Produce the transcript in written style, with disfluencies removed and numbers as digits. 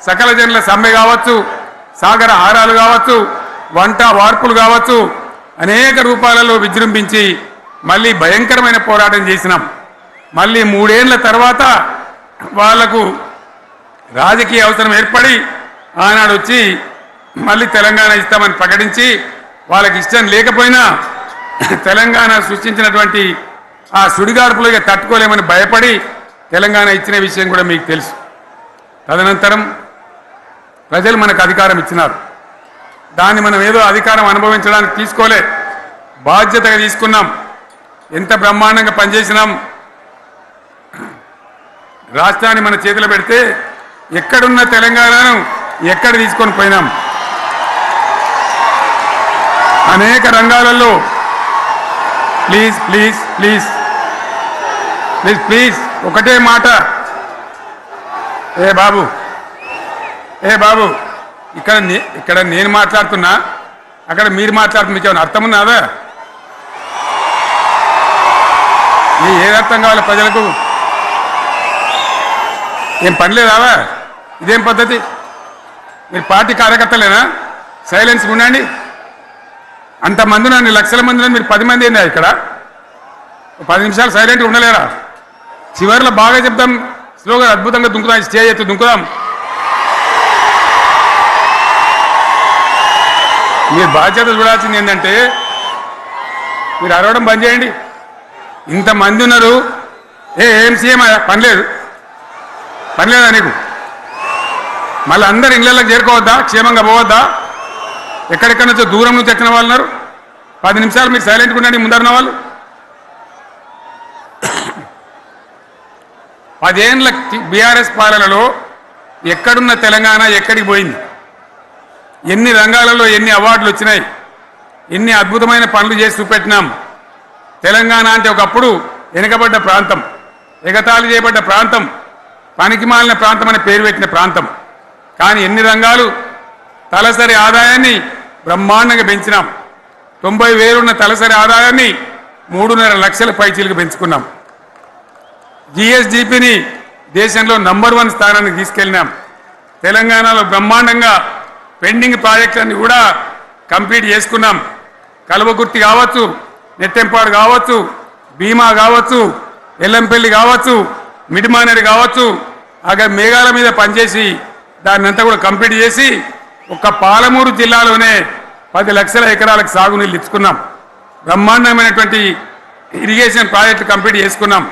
సకల జనుల సమ్మె కావచ్చు, సాగర హారాలు కావచ్చు, వంట వార్పులు కావచ్చు, అనేక రూపాలలో విజృంభించి మళ్ళీ భయంకరమైన పోరాటం చేసినాం. మళ్ళీ 3 ఏళ్ల తర్వాత వాళ్లకు రాజకీయ అవసరం ఏర్పడి ఆనాడు వచ్చి మళ్ళీ తెలంగాణ ఇస్తామని ప్రకటించి వాళ్ళకి ఇష్టం లేకపోయినా తెలంగాణ సృష్టించినటువంటి ఆ సుడిగాడుపులుగా తట్టుకోలేమని భయపడి తెలంగాణ ఇచ్చిన విషయం కూడా మీకు తెలుసు. తదనంతరం ప్రజలు మనకు అధికారం ఇచ్చినారు. దాన్ని మనం ఏదో అధికారం అనుభవించడానికి తీసుకోలే, బాధ్యతగా తీసుకున్నాం. ఎంత బ్రహ్మాండంగా పనిచేసినాం. రాష్ట్రాన్ని మన చేతిలో పెడితే ఎక్కడున్న తెలంగాణను ఎక్కడ తీసుకొని పోయినాం. అనేక రంగాలలో please please please please please ఒకటే మాట, ఏ బాబు ఇక్కడ నేను మాట్లాడుతున్నా, అక్కడ మీరు మాట్లాడుతున్నా, మీకు ఏమైనా అర్థం ఉన్నదా? ఏది అర్థం కావాలి ప్రజలకు? ఏం పని లేదావా? ఇదేం పద్ధతి? మీరు పార్టీ కార్యకర్తలేనా? సైలెన్స్గా ఉండండి. అంతమంది నన్ను లక్షల మంది, మీరు 10 మంది ఏందా ఇక్కడ? 10 నిమిషాలు సైలెంట్గా ఉండలేరా? చివరిలో బాగా చెప్తాం, స్లోగా అద్భుతంగా దుంకుదాం, స్టేజ్ ఎత్తు దుంకుదాం. మీరు బాధ్యత చూడాల్సింది ఏంటంటే మీరు అరవడం బంద్ చేయండి. ఇంతమంది ఉన్నారు, ఏం సీఎం పని లేదా నీకు? మళ్ళీ అందరు ఇళ్ళకి చేరుకోవద్దా? క్షేమంగా పోవద్దా? ఎక్కడెక్కడి నుంచో దూరం నుంచి వచ్చిన వాళ్ళు ఉన్నారు. 10 నిమిషాలు మీరు సైలెంట్గా ఉండండి. ముందరున్న వాళ్ళు 10 ఏళ్ళ బీఆర్ఎస్ పాలనలో ఎక్కడున్న తెలంగాణ ఎక్కడికి పోయింది? ఎన్ని రంగాలలో ఎన్ని అవార్డులు వచ్చినాయి? ఎన్ని అద్భుతమైన పనులు చేసి చూపెట్టినాం. తెలంగాణ అంటే ఒకప్పుడు వెనుకబడ్డ ప్రాంతం, ఎగతాళి చేయబడ్డ ప్రాంతం, పనికిమాలిన ప్రాంతం అని పేరు పెట్టిన ప్రాంతం. కానీ ఎన్ని రంగాలు, తలసరి ఆదాయాన్ని బ్రహ్మాండంగా పెంచినాం. 90,000 ఉన్న తలసరి ఆదాయాన్ని 3.5 లక్షల పైచీలకు పెంచుకున్నాం. జిఎస్డిపిని దేశంలో నంబర్ 1 స్థానానికి తీసుకెళ్ళినాం. తెలంగాణలో బ్రహ్మాండంగా పెండింగ్ ప్రాజెక్టులన్నీ కూడా కంప్లీట్ చేసుకున్నాం. కల్వకుర్తి కావచ్చు, నెట్టెంపాడు కావచ్చు, భీమా కావచ్చు, ఎల్లంపల్లి కావచ్చు, మిడిమానేరు కావచ్చు, అక్కడ మేఘాల మీద పనిచేసి దాన్ని అంతా కూడా కంప్లీట్ చేసి ఒక్క పాలమూరు జిల్లాలోనే 10 లక్షల ఎకరాలకు సాగునీళ్ళు ఇచ్చుకున్నాం. బ్రహ్మాండమైనటువంటి ఇరిగేషన్ ప్రాజెక్టు కంప్లీట్ చేసుకున్నాం.